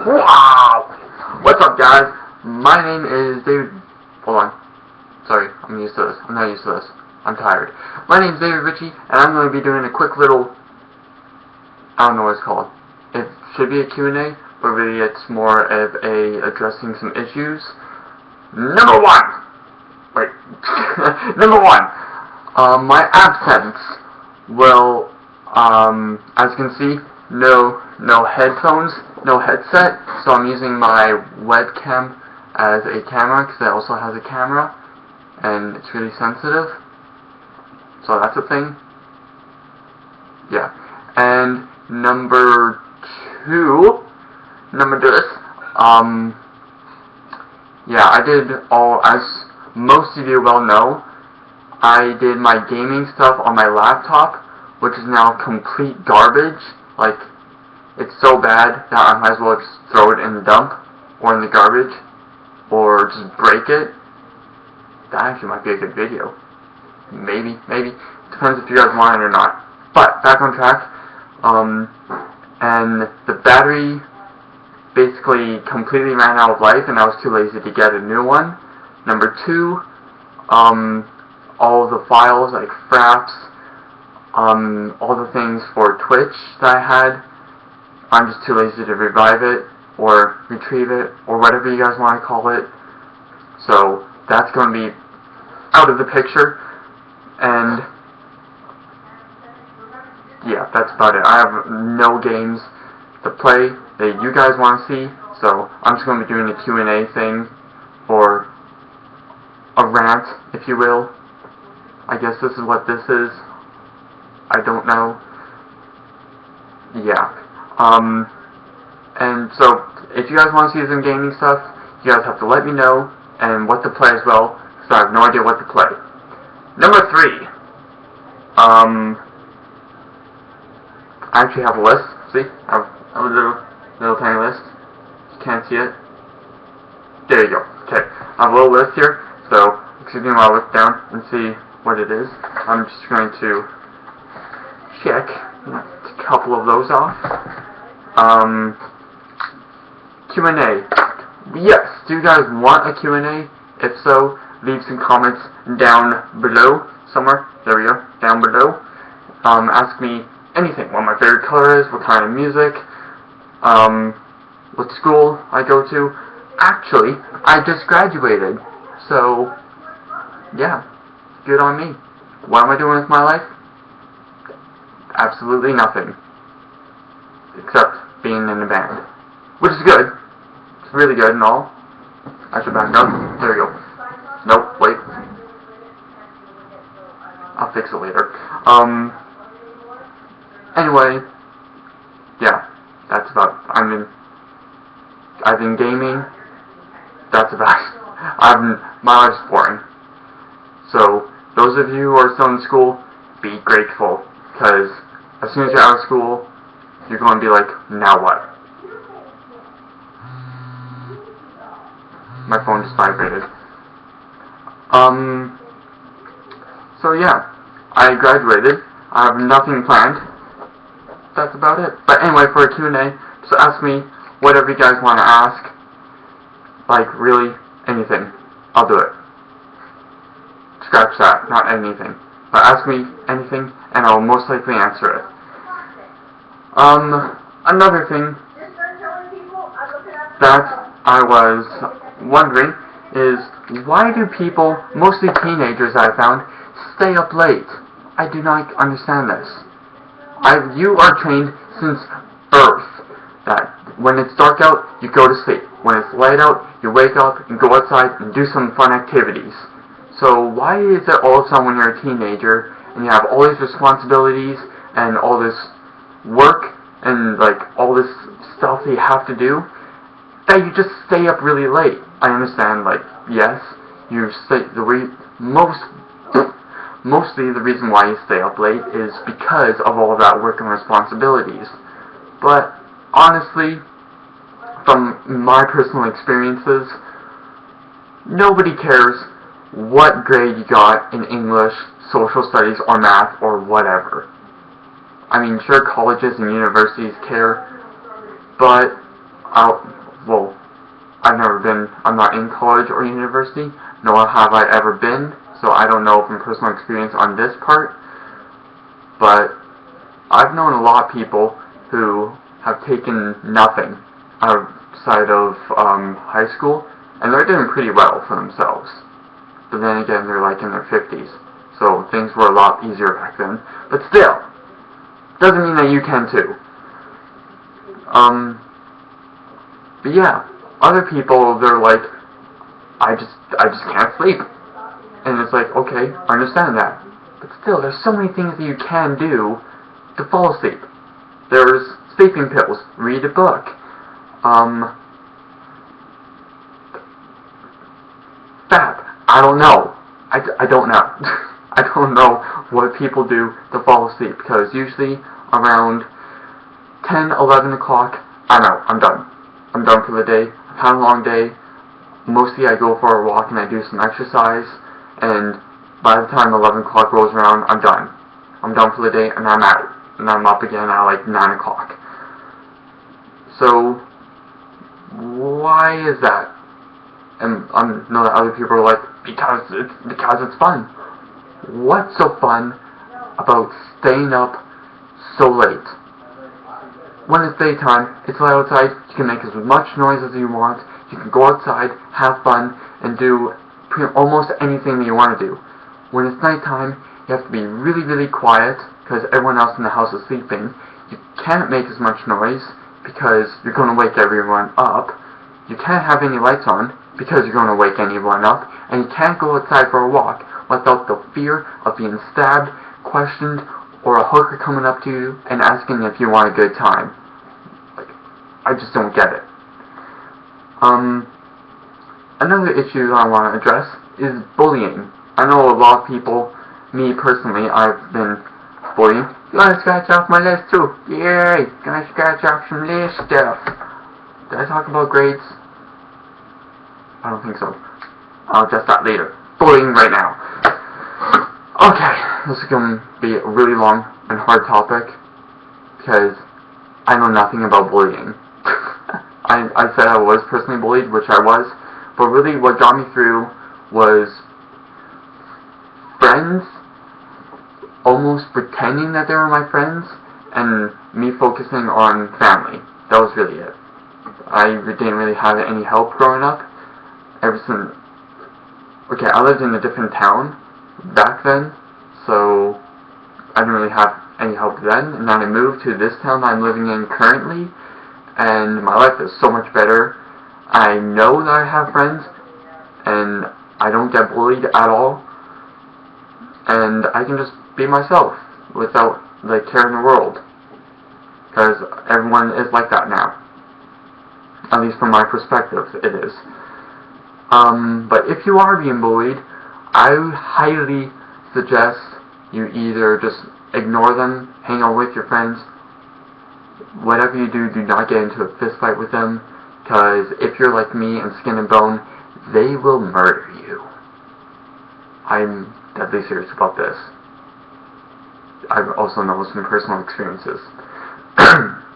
Wow! What's up, guys? My name is David. Hold on. Sorry, I'm used to this. I'm not used to this. I'm tired. My name is David Ritchey, and I'm going to be doing a quick little... I don't know what it's called. It should be a Q&A, but really it's more of a addressing some issues. Number one! Wait. Number one. My absence. Well, as you can see, no headphones, no headset, so I'm using my webcam as a camera, because it also has a camera, and it's really sensitive, so that's a thing. Yeah. And number two, yeah, I did as most of you well know, I did my gaming stuff on my laptop, which is now complete garbage. Like, it's so bad that I might as well just throw it in the dump, or in the garbage, or just break it. That actually might be a good video. Maybe. Depends if you guys want it or not. But, back on track. And the battery basically completely ran out of life, and I was too lazy to get a new one. Number two, all the files, like fraps, all the things for Twitch that I had, I'm just too lazy to revive it, or retrieve it, or whatever you guys want to call it. So, that's going to be out of the picture, and yeah, that's about it. I have no games to play that you guys want to see, so I'm just going to be doing a Q&A thing, or a rant, if you will. I guess this is what this is. I don't know. Yeah. And so, if you guys want to see some gaming stuff, you guys have to let me know, and what to play as well, because I have no idea what to play. Number three. I actually have a list. See? I have a little tiny list. You can't see it. There you go. Okay. I have a little list here, so excuse me while I look down and see what it is. I'm just going to check a couple of those off. Q&A. Yes, do you guys want a Q&A? If so, leave some comments down below somewhere. There we go, down below. Ask me anything. What my favorite color is, what kind of music, what school I go to. Actually, I just graduated, so yeah, good on me. What am I doing with my life? Absolutely nothing. Except being in a band. Which is good. It's really good and all. I should back up. There you go. Nope, wait. I'll fix it later. Anyway, yeah, that's about it. I've been gaming. That's about it. My life's boring. So, those of you who are still in school, be grateful. Because as soon as you're out of school, you're going to be like, now what? My phone just vibrated. So yeah, I graduated. I have nothing planned. That's about it. But anyway, for a Q&A, just ask me whatever you guys want to ask. Like, really, anything. I'll do it. Scratch that, not anything. But ask me anything, and I'll most likely answer it. Another thing that I was wondering is, why do people, mostly teenagers I found, stay up late? I do not understand this. You are trained since birth that when it's dark out, you go to sleep. When it's light out, you wake up and go outside and do some fun activities. So why is it all of a sudden when you're a teenager and you have all these responsibilities and all this work and like all this stuff that you have to do, that you just stay up really late? I understand, like, yes, mostly the reason why you stay up late is because of all of that work and responsibilities. But honestly, from my personal experiences, nobody cares what grade you got in English, social studies, or math, or whatever. I mean, sure, colleges and universities care, but well, I'm not in college or university, nor have I ever been, so I don't know from personal experience on this part, but I've known a lot of people who have taken nothing outside of high school, and they're doing pretty well for themselves. But then again, they're like in their 50s, so things were a lot easier back then. But still, doesn't mean that you can too. But yeah, other people, they're like, I just can't sleep. And it's like, okay, I understand that. But still, there's so many things that you can do to fall asleep. There's sleeping pills, read a book, fap, I don't know. I don't know. I don't know what people do to fall asleep, because usually around 10, 11 o'clock, I'm out, I'm done. I'm done for the day. I've had a long day. Mostly I go for a walk and I do some exercise, and by the time 11 o'clock rolls around, I'm done. I'm done for the day, and I'm out. And I'm up again at like 9 o'clock. So, why is that? And I know that other people are like, because it's fun. What's so fun about staying up so late? When it's daytime, it's light outside, you can make as much noise as you want, you can go outside, have fun, and do almost anything that you want to do. When it's nighttime, you have to be really, really quiet, because everyone else in the house is sleeping. You can't make as much noise, because you're going to wake everyone up. You can't have any lights on, because you're going to wake anyone up. And you can't go outside for a walk without the fear of being stabbed, questioned, or a hooker coming up to you and asking if you want a good time. Like, I just don't get it. Another issue that I want to address is bullying. I know a lot of people, me personally, I've been bullying. You want to scratch off my list too? Yay! Gonna scratch off some list stuff. Did I talk about grades? I don't think so. I'll address that later. Bullying right now. Okay, this is going to be a really long and hard topic, because I know nothing about bullying. I said I was personally bullied, which I was, but really what got me through was friends almost pretending that they were my friends, and me focusing on family. That was really it. I didn't really have any help growing up. Okay, I lived in a different town back then, so I didn't really have any help then, and then I moved to this town that I'm living in currently, and my life is so much better. I know that I have friends, and I don't get bullied at all, and I can just be myself without the care in the world, because everyone is like that now. At least from my perspective, it is. But if you are being bullied, I would highly suggest you either just ignore them, hang out with your friends. Whatever you do, do not get into a fist fight with them, because if you're like me and skin and bone, they will murder you. I'm deadly serious about this. I've also known some personal experiences.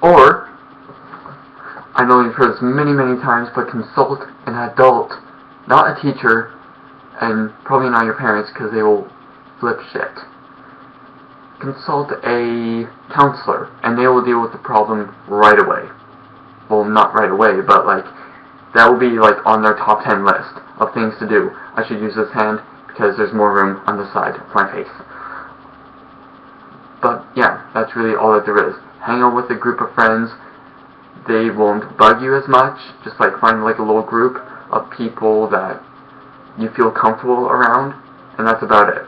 Or, I know you've heard this many, many times, but consult an adult, not a teacher, and probably not your parents, because they will flip shit. Consult a counselor, and they will deal with the problem right away. Well, not right away, but like, that will be like on their top 10 list of things to do. I should use this hand because there's more room on the side of my face. But yeah, that's really all that there is. Hang out with a group of friends. They won't bug you as much. Just like find like a little group of people that you feel comfortable around, and that's about it.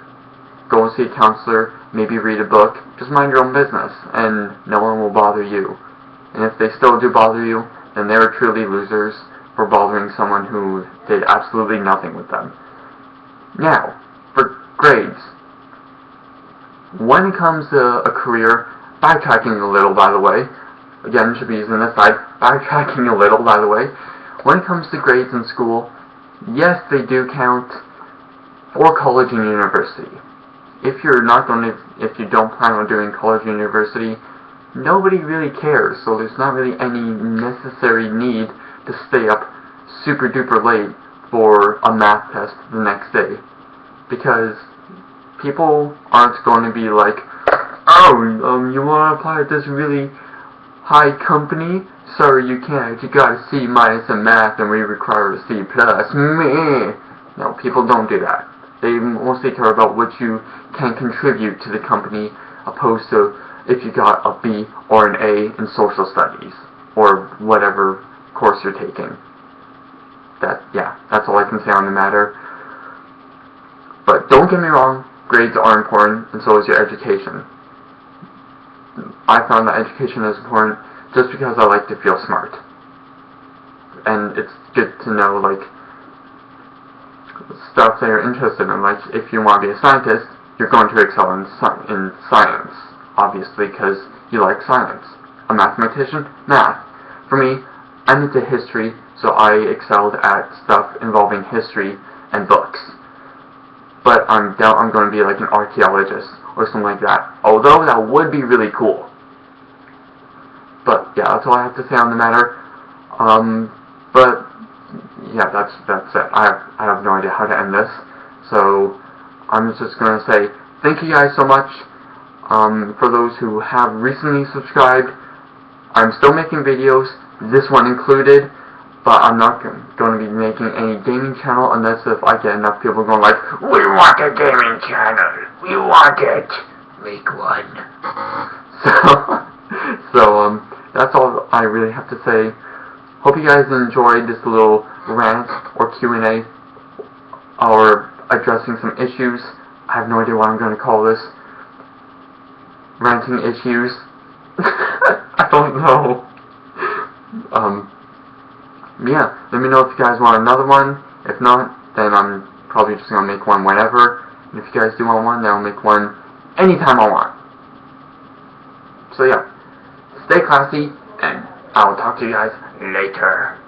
Go and see a counselor, maybe read a book, just mind your own business, and no one will bother you. And if they still do bother you, then they're truly losers for bothering someone who did absolutely nothing with them. Now, for grades. When it comes to a career, backtracking a little, by the way, again, should be using this side, backtracking a little, by the way, when it comes to grades in school, yes, they do count for college and university. If you don't plan on doing college and university, nobody really cares, so there's not really any necessary need to stay up super duper late for a math test the next day, because people aren't going to be like, oh, you want to apply at this really high company? Sorry, you can't. You got a C- in math and we require a C+. Meh. No, people don't do that. They mostly care about what you can contribute to the company, opposed to if you got a B or an A in social studies, or whatever course you're taking. That's all I can say on the matter. But don't get me wrong, grades are important, and so is your education. I found that education is important just because I like to feel smart. And it's good to know, like, stuff that you're interested in. Like, if you want to be a scientist, you're going to excel in science, obviously, because you like science. A mathematician? Math. For me, I'm into history, so I excelled at stuff involving history and books. But I doubt I'm going to be like an archaeologist or something like that. Although that would be really cool. But yeah, that's all I have to say on the matter. But yeah, that's it. I have no idea how to end this. So I'm just going to say thank you guys so much. For those who have recently subscribed, I'm still making videos, this one included. But I'm not going to be making any gaming channel unless if I get enough people going like, we want a gaming channel, we want it, make one. So that's all I really have to say. Hope you guys enjoyed this little rant or Q&A, or addressing some issues. I have no idea what I'm going to call this. Ranting issues. I don't know. Yeah, let me know if you guys want another one. If not, then I'm probably just going to make one whenever. And if you guys do want one, then I'll make one anytime I want. So yeah, stay classy, and I will talk to you guys later.